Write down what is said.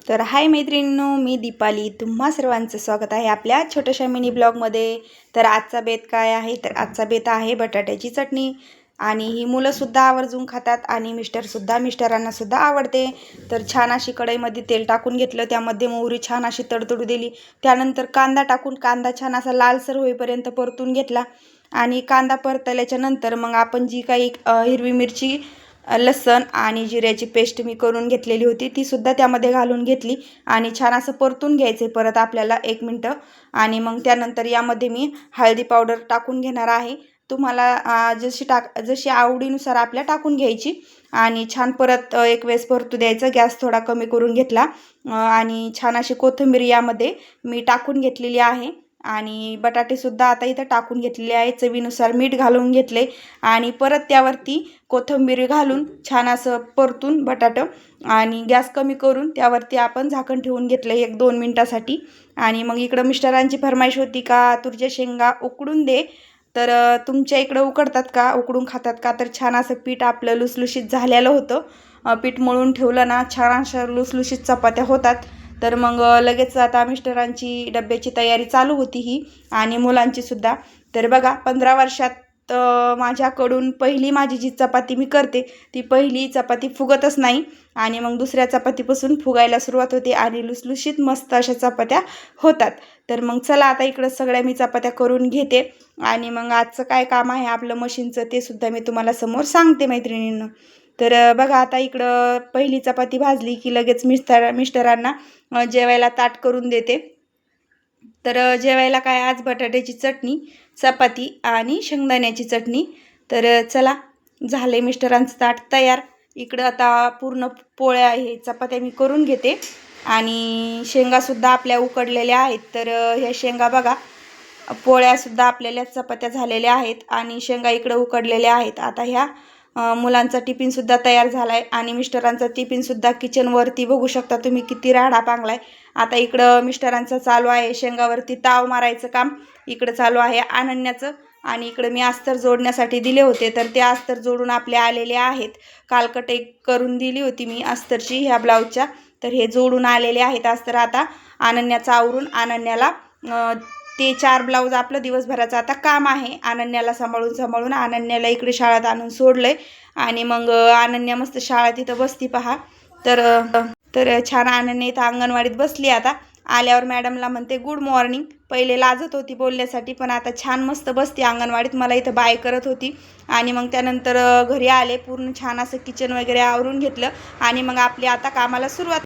तर हाय मैत्रिणींनो, मी दीपाली. तुम्हा सर्वांचं स्वागत आहे आपल्या छोट्याशा मिनी ब्लॉगमध्ये. तर आजचा बेत काय आहे? तर आजचा बेत आहे बटाट्याची चटणी. आणि ही मुलंसुद्धा आवर्जून खातात आणि मिस्टरांनासुद्धा आवडते. तर छान अशी कढईमध्ये तेल टाकून घेतलं, त्यामध्ये मोहरी छान अशी तडतडू दिली. त्यानंतर कांदा टाकून कांदा छान असा लालसर होईपर्यंत परतून घेतला. आणि कांदा परतल्याच्या नंतर मग आपण जी काही हिरवी मिरची, लसण आणि जिऱ्याची पेस्ट मी करून घेतलेली होती ती सुद्धा त्यामध्ये घालून घेतली आणि छान असं परतून घ्यायचं परत आपल्याला 1 मिनिट. आणि मग त्यानंतर यामध्ये मी हळदी पावडर टाकून घेणार आहे. तुम्हाला जशी आवडीनुसार आपल्या टाकून घ्यायची. आणि छान परत एक वेळेस परतू द्यायचं. गॅस थोडा कमी करून घेतला आणि छान अशी कोथिंबीर यामध्ये मी टाकून घेतलेली आहे. आणि बटाटेसुद्धा आता इथं टाकून घेतलेले आहे. चवीनुसार मीठ घालून घेतले आणि परत त्यावरती कोथिंबीर घालून छान असं परतून बटाटं आणि गॅस कमी करून त्यावरती आपण झाकण ठेवून घेतलं 1-2 मिनटासाठी. आणि मग इकडं मिस्टरांची फरमाईश होती का तुरीच्या शेंगा उकडून दे. तर तुमच्या इकडं उकडतात का, उकडून खातात का? तर छान असं पीठ आपलं लुसलुशीत झालेलं होतं. पीठ मळून ठेवलं ना, छान अशा लुसलुशीत चपात्या होतात. तर मग लगेच आता मिस्टरांची डब्याची तयारी चालू होती ही आणि मुलांचीसुद्धा. तर बघा 15 वर्षात माझ्याकडून पहिली माझी जी चपाती मी करते ती पहिली चपाती फुगतच नाही. आणि मग दुसऱ्या चपातीपासून फुगायला सुरुवात होते आणि लुसलुशीत मस्त अशा चपात्या होतात. तर मग चला आता इकडं सगळ्या मी चपात्या करून घेते आणि मग आजचं काय काम आहे आपलं मशीनचं ते सुद्धा मी तुम्हाला समोर सांगते मैत्रिणींनो. तर बघा आता इकडं पहिली चपाती भाजली की लगेच मिस्टरांना जेवायला ताट करून देते. तर जेवायला काय आज बटाट्याची चटणी, चपाती आणि शेंगदाण्याची चटणी. तर चला झाले मिस्टरांचं ताट तयार. इकडं आता पूर्ण पोळ्या आहे चपात्या मी करून घेते आणि शेंगासुद्धा आपल्या उकडलेल्या आहेत. तर ह्या शेंगा बघा, पोळ्यासुद्धा आपल्याला चपात्या झालेल्या आहेत आणि शेंगा इकडं उकडलेल्या आहेत. आता ह्या मुलांचा टिफिनसुद्धा तयार झाला आहे आणि मिस्टरांचा टिफिनसुद्धा किचनवरती बघू शकता तुम्ही किती राडा पांगला आहे. आता इकडं मिस्टरांचं चालू आहे शेंगावरती ताव मारायचं काम. इकडं चालू आहे अनन्याचं. आणि इकडं मी अस्तर जोडण्यासाठी दिले होते तर ते अस्तर जोडून आपले आलेले आहेत. काल कटिंग करून दिली होती मी अस्तरची ह्या ब्लाऊजच्या. तर हे जोडून आलेले आहेत अस्तर. आता अनन्याचं आवरून अनन्याला ते 4 ब्लाऊज आपलं दिवसभराचं आता काम आहे. अनन्याला सांभाळून अनन्याला इकडे शाळेत आणून सोडलं आहे. आणि मग अनन्या मस्त शाळा तिथं बसती पहा. तर छान अनन्या इथं अंगणवाडीत बसली. आता आल्यावर मॅडमला म्हणते गुड मॉर्निंग. पहिले लाजत होती बोलण्यासाठी पण आता छान मस्त बसती अंगणवाडीत. मला इथं बाय करत होती. आणि मग त्यानंतर घरी आले, पूर्ण छान असं किचन वगैरे आवरून घेतलं आणि मग आपली आता कामाला सुरुवात